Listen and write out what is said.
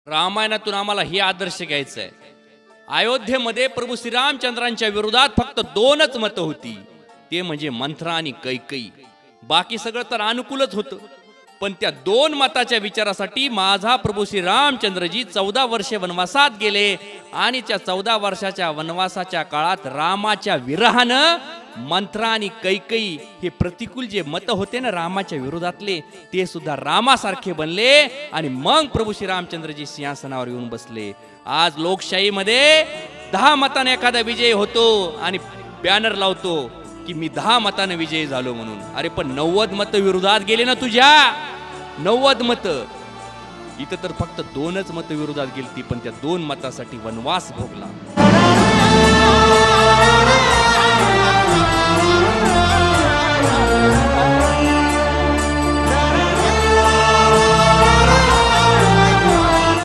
रामायणातून आम्हाला हे आदर्श घ्यायचा आहे. अयोध्येमध्ये प्रभू श्रीरामचंद्रांच्या विरोधात फक्त दोनच मतं होती, ते म्हणजे मंथरा आणि कैकई. बाकी सगळं तर अनुकूलच होतं. पण त्या दोन मताच्या विचारासाठी माझा प्रभू श्रीरामचंद्रजी 14 वर्षे वनवासात गेले आणि त्या 14 वर्षाच्या वनवासाच्या काळात रामाच्या विरहानं मंथरा आणि कैकई हे प्रतिकूल जे मत होते ना रामाच्या विरोधातले, ते सुद्धा रामासारखे बनले आणि मग प्रभू श्रीरामचंद्रजी सिंहासनावर येऊन बसले. आज लोकशाहीमध्ये 10 मताने एखादा विजय होतो आणि बॅनर लावतो की मी 10 मताने विजयी झालो म्हणून. अरे पण 90 मत विरोधात गेले ना तुझ्या. 90 मत. इथं तर फक्त 2च मत विरोधात गेली, पण त्या 2 मतासाठी वनवास भोगला.